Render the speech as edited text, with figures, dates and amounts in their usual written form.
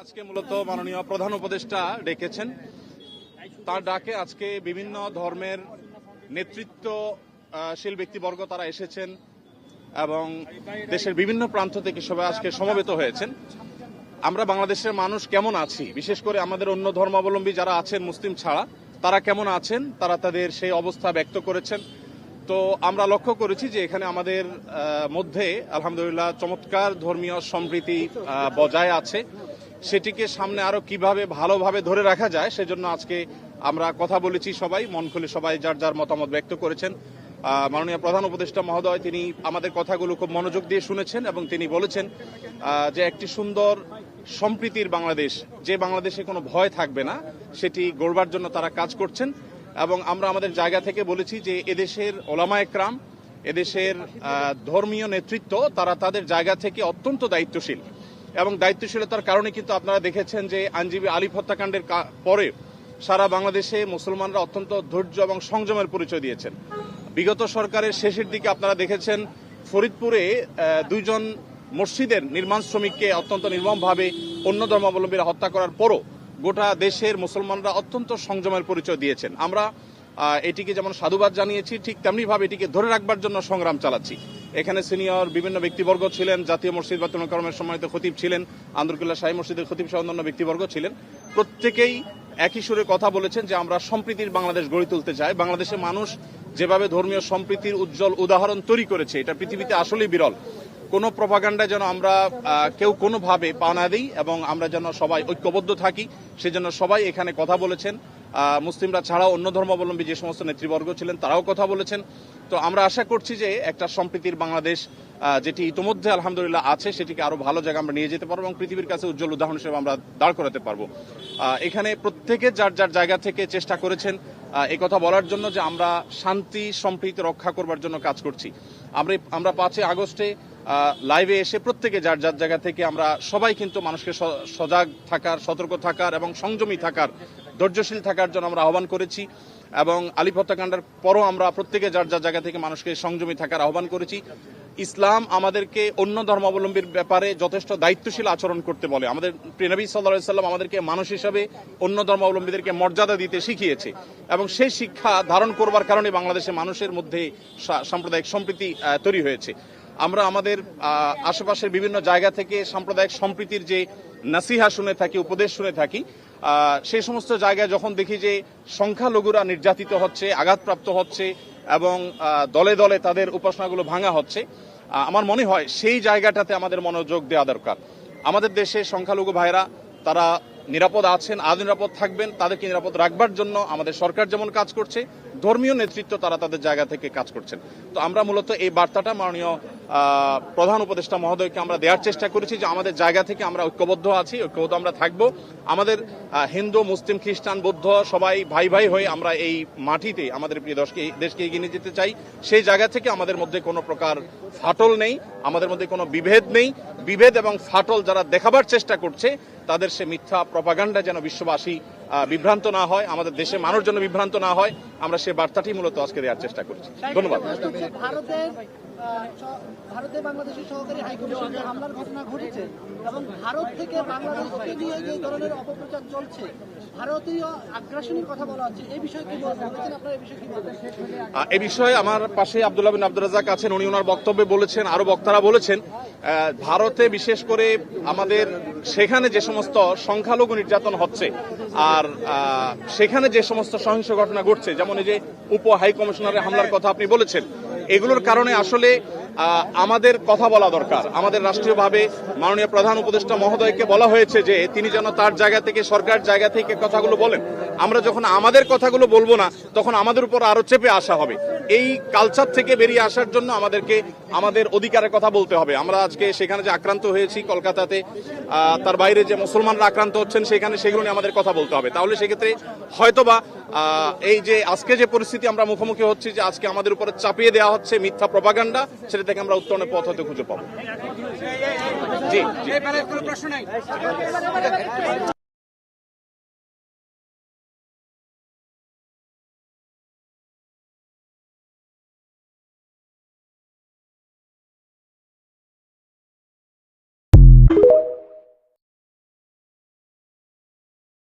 আজকে মূলত মাননীয় প্রধান উপদেষ্টা ডেকেছেন। তার ডাকে আজকে বিভিন্ন ধর্মের নেতৃত্বশীল ব্যক্তিবর্গ তারা এসেছেন এবং দেশের বিভিন্ন প্রান্ত থেকে সবাই আজকে সমবেত হয়েছেন। আমরা বাংলাদেশের মানুষ কেমন আছি, বিশেষ করে আমাদের অন্য ধর্মাবলম্বী যারা আছেন মুসলিম ছাড়া, তারা কেমন আছেন, তারা তাদের সেই অবস্থা ব্যক্ত করেছেন। তো আমরা লক্ষ্য করেছি যে এখানে আমাদের মধ্যে আলহামদুলিল্লাহ চমৎকার ধর্মীয় সম্প্রীতি বজায় আছে। সেটিকে সামনে আরো কিভাবে ভালোভাবে ধরে রাখা যায় সেজন্য আজকে আমরা কথা বলেছি, সবাই মন খুলে সবাই যার যার মতামত ব্যক্ত করেছেন। মাননীয় প্রধান উপদেষ্টা মহোদয় তিনি আমাদের কথাগুলো খুব মনোযোগ দিয়ে শুনেছেন এবং তিনি বলেছেন যে একটি সুন্দর সম্প্রীতির বাংলাদেশ, যে বাংলাদেশে কোনো ভয় থাকবে না, সেটি গড়বার জন্য তারা কাজ করছেন। এবং আমরা আমাদের জায়গা থেকে বলেছি যে এদেশের ওলামা একরাম, এদেশের ধর্মীয় নেতৃত্ব তারা তাদের জায়গা থেকে অত্যন্ত দায়িত্বশীল এবং দায়িত্বশীলতার কারণে কিন্তু আপনারা দেখেছেন যে আইনজীবী আলিফ হত্যাকাণ্ডের পরে সারা বাংলাদেশে মুসলমানরা অত্যন্ত ধৈর্য এবং সংযমের পরিচয় দিয়েছেন। বিগত সরকারের শেষের দিকে আপনারা দেখেছেন ফরিদপুরে দুইজন মসজিদের নির্মাণ শ্রমিককে অত্যন্ত নির্মমভাবে অন্য ধর্মাবলম্বীরা হত্যা করার পরও গোটা দেশের মুসলমানরা অত্যন্ত সংযমের পরিচয় দিয়েছেন। আমরা এটিকে যেমন সাধুবাদ জানিয়েছি, ঠিক তেমনিভাবে এটিকে ধরে রাখবার জন্য সংগ্রাম চালাচ্ছি। এখানে সিনিয়র বিভিন্ন ব্যক্তিবর্গ ছিলেন, জাতীয় মসজিদ বায়তুল মোকাররমের সম্মানিত খতিব ছিলেন, আন্দরকুল্লাহ শাহী মসজিদের খতিব সহ অন্যান্য ব্যক্তিবর্গ ছিলেন। প্রত্যেকেই একই সুরে কথা বলেছেন যে আমরা সম্প্রীতির বাংলাদেশ গড়ে তুলতে চাই। বাংলাদেশের মানুষ যেভাবে ধর্মীয় সম্প্রীতির উজ্জ্বল উদাহরণ তৈরি করেছে, এটা পৃথিবীতে আসলেই বিরল। কোনো প্রপাগান্ডায় যেন আমরা কেউ কোনোভাবে পা না দিই এবং আমরা যেন সবাই ঐক্যবদ্ধ থাকি, সেজন্য সবাই এখানে কথা বলেছেন। মুসলিমরা ছাড়াও অন্য ধর্মাবলম্বী যে সমস্ত নেতৃবর্গ ছিলেন তারাও কথা বলেছেন। তো আমরা আশা করছি যে একটা সম্প্রীতির বাংলাদেশ যেটি ইতিমধ্যে আলহামদুলিল্লাহ আছে, সেটিকে আরো ভালো জায়গা আমরা নিয়ে যেতে পারবো এবং পৃথিবীর কাছে উজ্জ্বল উদাহরণ হিসেবে আমরা দাঁড় করাতে পারবো। এখানে প্রত্যেকে যার যার জায়গা থেকে চেষ্টা করেছেন এই কথা বলার জন্য যে আমরা শান্তি সম্প্রীতি রক্ষা করবার জন্য কাজ করছি। আমরা 5 আগস্টে লাইভে এসে প্রত্যেকে যার যার জায়গা থেকে আমরা সবাই কিন্তু মানুষকে সজাগ থাকার, সতর্ক থাকার এবং সংযমী থাকার, ধৈর্যশীল থাকার জন্য আমরা আহ্বান করেছি। এবং আলিফ হত্যাকাণ্ডের পরও আমরা প্রত্যেকে যার যার জায়গা থেকে মানুষকে সংযমী থাকার আহ্বান করেছি। ইসলাম আমাদেরকে অন্য ধর্মাবলম্বীর ব্যাপারে যথেষ্ট দায়িত্বশীল আচরণ করতে বলে। আমাদের প্রিয় নবী সাল্লাল্লাহু আলাইহি ওয়াসাল্লাম আমাদেরকে মানুষ হিসাবে অন্য ধর্মাবলম্বীদেরকে মর্যাদা দিতে শিখিয়েছে এবং সেই শিক্ষা ধারণ করবার কারণে বাংলাদেশের মানুষের মধ্যে সাম্প্রদায়িক সম্প্রীতি তৈরি হয়েছে। আমরা আমাদের আশেপাশের বিভিন্ন জায়গা থেকে সাম্প্রদায়িক সম্প্রীতির যে নাসিহা শুনে থাকি, উপদেশ শুনে থাকি, সেই সমস্ত জায়গায় যখন দেখি যে সংখ্যালঘুরা নির্যাতিত হচ্ছে, আঘাতপ্রাপ্ত হচ্ছে এবং দলে দলে তাদের উপাসনাগুলো ভাঙা হচ্ছে, আমার মনে হয় সেই জায়গাটাতে আমাদের মনোযোগ দেওয়া দরকার। আমাদের দেশে সংখ্যালঘু ভাইরা তারা নিরাপদ আছেন, আজ নিরাপদ থাকবেন, তাদেরকে নিরাপদ রাখবার জন্য আমাদের সরকার যেমন কাজ করছে, ধর্মীয় নেতৃত্ব তারা তাদের জায়গা থেকে কাজ করছেন। তো আমরা মূলত এই বার্তাটা মাননীয় প্রধান উপদেষ্টা মহোদয়কে আমরা দেওয়ার চেষ্টা করেছি যে আমাদের জায়গা থেকে আমরা ঐক্যবদ্ধ আছি, ঐক্যবদ্ধ আমরা থাকব। আমাদের হিন্দু, মুসলিম, খ্রিস্টান, বৌদ্ধ সবাই ভাই ভাই হয়ে আমরা এই মাটিতে আমাদের প্রিয় দেশকে এগিয়ে নিয়ে যেতে চাই। সেই জায়গা থেকে আমাদের মধ্যে কোনো প্রকার ফাটল নেই, আমাদের মধ্যে কোনো বিভেদ নেই। বিভেদ এবং ফাটল যারা দেখাবার চেষ্টা করছে তাদের সে মিথ্যা প্রপাগান্ডা যেন বিশ্ববাসী বিভ্রান্ত না হয়, আমাদের দেশের মানুষ যেন বিভ্রান্ত না হয়, আমরা সে বার্তাটি মূলত আজকে দেওয়ার চেষ্টা করছি। ধন্যবাদ। ভারতে বাংলাদেশের সহকারী হাইকমিশনে হামলার ঘটনা ঘটেছে এবং ভারত থেকে বাংলাদেশকে নিয়ে যে ধরনের অপপ্রচার চলছে, ভারতীয় আগ্রাসনের কথা বলা হচ্ছে, এই বিষয়ে কি বলছেন আপনারা? এই বিষয়ে কি বলবেন? এই বিষয়ে আমার পাশে আব্দুল্লাহ বিন আব্দুর রাজ্জাক আছেন, উনি ওনার বক্তব্যে বলেছেন, আরো বক্তারা বলেছেন, ভারতে বিশেষ করে আমাদের সেখানে যে সমস্ত সংখ্যালঘু নির্যাতন হচ্ছে আর সেখানে যে সমস্ত সহিংস ঘটনা ঘটছে, যেমন এই যে উপ হাই কমিশনারের হামলার কথা আপনি বলেছেন, এগুলোর কারণে আসলে আমাদের কথা বলা দরকার। আমাদের রাষ্ট্রীয়ভাবে মাননীয় প্রধান উপদেষ্টা মহোদয়কে বলা হয়েছে যে তিনি যেন তার জায়গা থেকে, সরকার জায়গা থেকে কথাগুলো বলেন। আমরা যখন আমাদের কথাগুলো বলবো না তখন আমাদের উপর আরো চেপে আসা হবে। এই কালচার থেকে বেরিয়ে আসার জন্য আমাদেরকে আমাদের অধিকারের কথা বলতে হবে। আমরা আজকে সেখানে যে আক্রান্ত হয়েছি কলকাতাতে, তার বাইরে যে মুসলমানরা আক্রান্ত হচ্ছেন সেখানে, সেগুলো নিয়ে আমাদের কথা বলতে হবে। তাহলে সেক্ষেত্রে হয়তোবা এই যে আজকে যে পরিস্থিতি আমরা মুখোমুখি হচ্ছি, যে আজকে আমাদের উপরে চাপিয়ে দেওয়া হচ্ছে মিথ্যা প্রপাগান্ডা, সেটা থেকে আমরা উত্তরণের পথ হয়তো খুঁজে পাবো। জি।